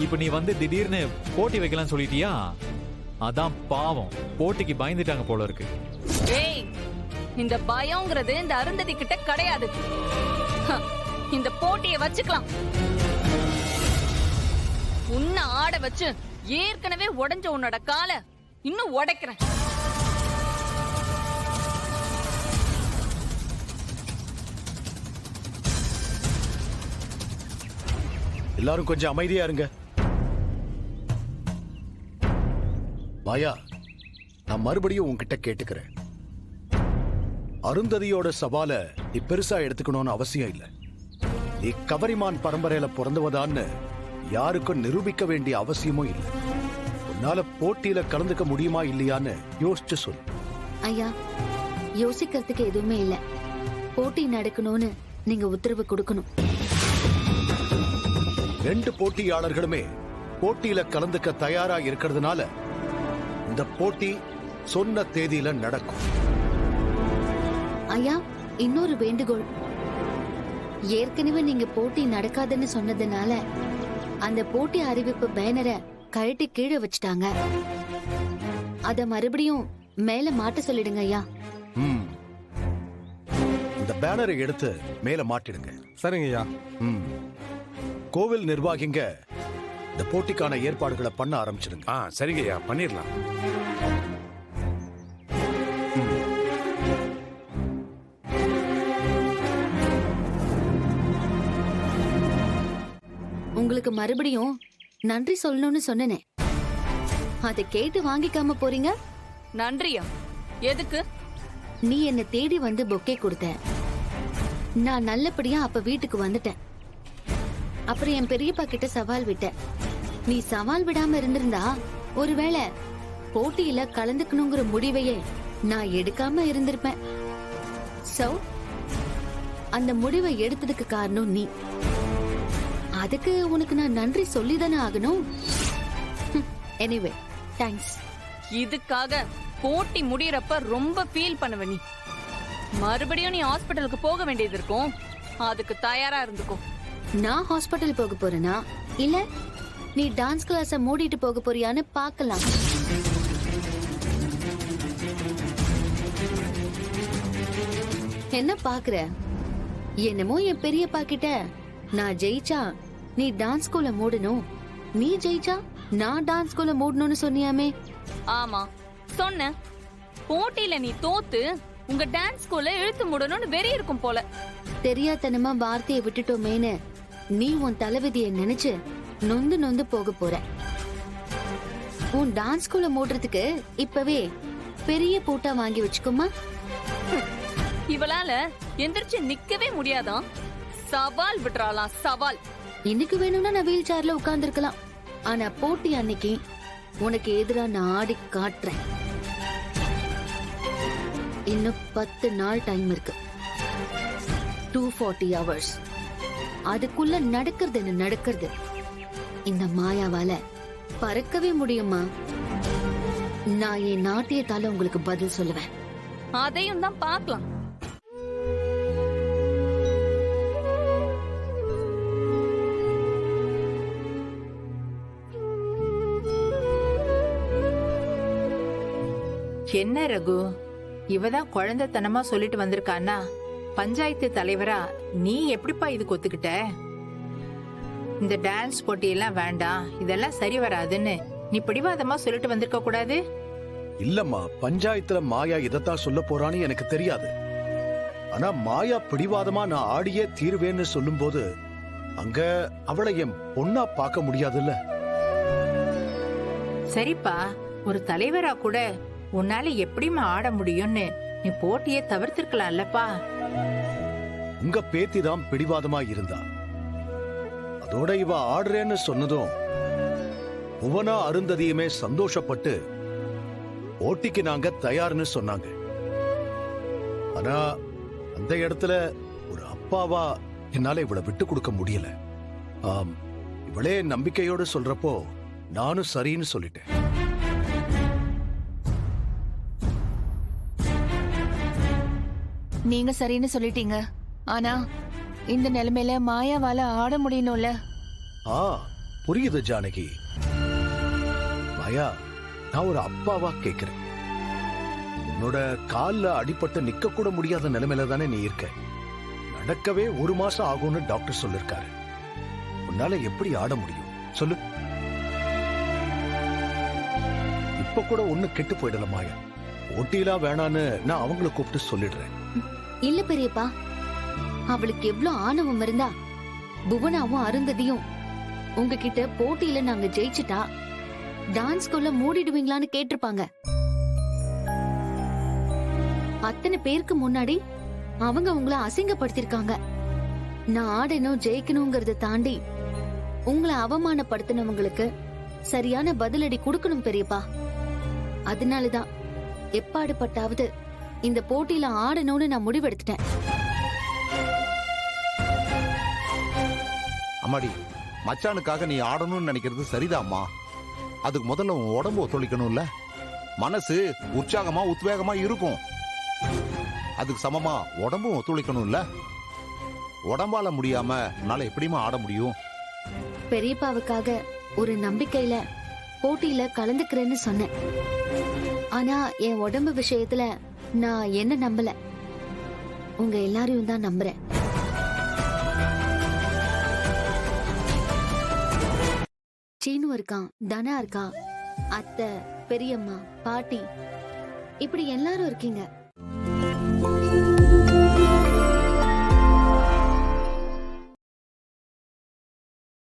இப்ப நீ வந்து திடீர்னு போட்டி வைக்கலாம் சொல்லிட்டியா? அதான் பாவம், போட்டிக்கு பயந்துட்டாங்க போல இருக்கு. ஏய், இந்த பயம்ங்கிறது இந்த அருந்ததி கிட்ட கிடையாது. இந்த போட்டியை வச்சுக்கலாம். உன்னை ஆட வச்சு ஏற்கனவே உடைஞ்ச உன்னோட காலை இன்னும் உடைக்கிறேன். எல்லாரும் கொஞ்சம் அமைதியா இருங்க. மாயா, நான் மறுபடியும் உன்கிட்ட கேட்டுக்கிறேன். அருந்ததியோட சவால நீ பெருசா எடுத்துக்கணும்னு அவசியம் இல்லை. நீ கவரிமான் பரம்பரையில பிறந்தவதான்னு யாருக்கும் நிரூபிக்க வேண்டிய அவசியமும் இல்லை. உன்னால போட்டியில கலந்துக்க முடியுமா இல்லையான்னு யோசிச்சு சொல்லு. ஐயா, யோசிக்கிறதுக்கு எதுவுமே இல்ல. போட்டி நடக்கணும்னு நீங்க உத்தரவு கொடுக்கணும். 2 போட்டியாளர்களுமே போட்டியில கலந்துக்க தயாரா இருக்கிறதுனால இந்த போட்டி சொன்ன தேதியில நடக்கும். ஐயா, இன்னொரு வேண்டுகோள். ஏற்கனவே நீங்க போட்டி நடக்காதுன்னு சொன்னதுனால அந்த போட்டி அறிவிப்பு பேனரை கழட்டி கீழே வச்சுட்டாங்க. அத மறுபடியும் மேல மாட்ட சொல்லிடுங்க ஐயா. இந்த பேனரை எடுத்து மேல மாட்டிடுங்க. சரிங்க ஐயா. கோவில் நிர்வாகிங்க இந்த போட்டிக்கான ஏற்பாடுகளை பண்ண ஆரம்பிச்சிடுங்க. சரிங்க ஐயா, பண்ணிடலாம். உங்களுக்கு மறுபடியும் நன்றி சொல்லணும்னு சொன்னேனே, அதை கேட்டு வாங்கிக்காம போறீங்க. நன்றியா? எதுக்கு? நீ என்ன தேடி வந்து பொக்கே கொடுத்த. நான் நல்லபடியா அப்ப வீட்டுக்கு வந்துட்டேன். அப்புறம் என் பெரியப்பா கிட்ட சவால் விட்ட. நீ சவால் விடாம இருந்திருந்தா ஒருவேளை போட்டியில கலந்துக்கணுங்கிற முடிவையே நான் எடுக்காம இருந்திருப்பேன். சோ அந்த முடிவை எடுத்ததுக்கு காரணம் நீ. அதுக்கு உனக்கு நான் நன்றி சொல்லிதானே ஆகணும். Anyway, thanks. இதுக்காக போட்டி முடியறப்ப ரொம்ப ஃபீல் பண்ணுவ நீ. மறுபடியும் நீ ஹாஸ்பிட்டலுக்கு போக வேண்டியது இருக்கும். அதுக்கு தயாரா இருந்துக்கோ. நான் ஹாஸ்பிட்டல் போக போறேனா இல்ல நீ டான்ஸ் கிளாஸ மூடிட்டு போக போறியான்னு பார்க்கலாம். என்ன பாக்குற? என்னமோ என் பெரியப்பா கிட்ட நான் ஜெயிச்சா நீ டான்ஸ் ஸ்கூல மூடணும், நீ ஜெயிச்சா நான் டான்ஸ் ஸ்கூல மூடணும்னு சொன்னியாமே. ஆமா சொன்ன. போட்டியில நீ தோத்து உங்க டான்ஸ் ஸ்கூல்ல இழுத்து மூடணும்னு வெறி இருக்கும் போல. தெரியாதனமா வார்த்தையை விட்டுட்டோமேன்னு நீ உன் தலைவிதியை நினைச்சு நொந்து நொந்து போக போற. உன் டான்ஸ் ஸ்கூல மூடுறதுக்கு இப்பவே பெரிய பூட்டா வாங்கி வச்சுக்கோமா. இவளால எந்திரிச்சு நிக்கவே முடியாதான். சவால் விடுறாளாம், சவால். இன்னைக்கு வேணும்னா நான் வீல் சேர்ல உட்கார்ந்து இருக்கலாம். ஆனா போட்டி அன்னைக்கு உனக்கு எதிரா நான் ஆடி காட்டுறேன். இன்னும் 10 நாள் டைம் இருக்கு. 240 hours. அதுக்குள்ள நடக்கிறது என்ன நடக்கிறது. இந்த மாயாவால பறக்கவே முடியுமா? நான் என் நாட்டியத்தால உங்களுக்கு பதில் சொல்லுவேன். அதையும் தான் பார்க்கலாம். என்ன ரகு, இவதான் குழந்தைத்தனமா சொல்லிட்டு வந்திருக்கானா? பஞ்சாயத்து தலைவரா நீ எப்படிப்பா இதுக்கு ஒத்துக்கிட்ட? இந்த டான்ஸ் போட்டியெல்லாம் வேண்டாம், இதெல்லாம் சரி வராதுன்னு நீ பிடிவாதமா சொல்லிட்டு வந்திருக்க கூடாது. இல்லம்மா, பஞ்சாயத்துல மாயா இதத்தான் சொல்ல போறான்னு எனக்கு தெரியாது. ஆனா மாயா பிடிவாதமா நான் ஆடியே தீர்வேன்னு சொல்லும் போது அங்க அவளை என் பொண்ணா பார்க்க முடியாதுல்ல. சரிப்பா, ஒரு தலைவரா கூட உன்னால எப்படிமா ஆட முடியும்னு நீ போட்டியை தவிர்த்திருக்கலாம்லப்பா. உங்க பேத்தி தான் பிடிவாதமா இருந்தா. அதோட இவ ஆடுறேன்னு சொன்னதும் புவனா அருந்ததியுமே சந்தோஷப்பட்டு போட்டிக்கு நாங்க தயார்னு சொன்னாங்க. ஆனா அந்த இடத்துல ஒரு அப்பாவா என்னால இவளை விட்டு கொடுக்க முடியல. இவளே நம்பிக்கையோடு சொல்றப்போ நானும் சரின்னு சொல்லிட்டேன். நீங்க சரின்னு சொல்லிட்டீங்க. ஆனா இந்த நிலைமையில மாயாவால ஆட முடியணும்ல. புரியுது ஜானகி. மாயா, நான் ஒரு அப்பாவா கேக்குறேன். உன்னோட கால்ல அடிபட்டு நிக்க கூட முடியாத நிலைமையில தானே நீ இருக்க. நடக்கவே 1 மாசம் ஆகும்னு டாக்டர் சொல்லிருக்காரு. உன்னால எப்படி ஆட முடியும் சொல்லு? இப்ப கூட ஒண்ணு கெட்டு போயிடல மாயா. போட்டியெல்லாம் வேணான்னு நான் அவங்கள கூப்பிட்டு சொல்லிடுறேன். இல்ல பெரியப்பா, அவளுக்கு எவ்வளவு ஆணவம் இருந்தா புவனாவும் அருந்ததியும் உங்ககிட்ட போட்டியில நாங்க ஜெயிச்சுட்டா டான்ஸ் ஸ்கூல்ல மூடிடுவீங்களான்னு கேட்டிருப்பாங்க. அத்தனை பேருக்கு முன்னாடி அவங்க உங்களை அசிங்கப்படுத்திருக்காங்க. நான் ஆடணும் ஜெயிக்கணுங்கிறத தாண்டி உங்களை அவமானப்படுத்தினவங்களுக்கு சரியான பதிலடி கொடுக்கணும் பெரியப்பா. அதனாலதான் எப்பாடுபட்டாவது இந்த போட்டியில ஆடணும்னு நான் முடிவெடுத்துட்டேன். அம்மாடி, மச்சானுக்காக நீ ஆடணும்னு நினைக்கிறது சரிதாம்மா. அதுக்கு முதல்ல உன் உடம்பு ஒத்துழைக்கணும்ல. மனசு உற்சாகமா உத்வேகமா இருக்கும். அதுக்கு சமமா உடம்பும் ஒத்துழைக்கணும்ல. உடம்பால முடியாம உன்னால எப்படிமா ஆட முடியும்? பெரியப்பாவுக்காக ஒரு நம்பிக்கையில போட்டியில கலந்துக்கிறேன்னு சொன்னேன். ஆனா என் உடம்பு விஷயத்துல நான் என்ன நம்பல, உங்க எல்லாரையும் தான் நம்புறேன். சீனு இருக்கான், தனா இருக்கா, அத்தை, பெரியம்மா, பாட்டி, இப்படி எல்லாரும் இருக்கீங்க.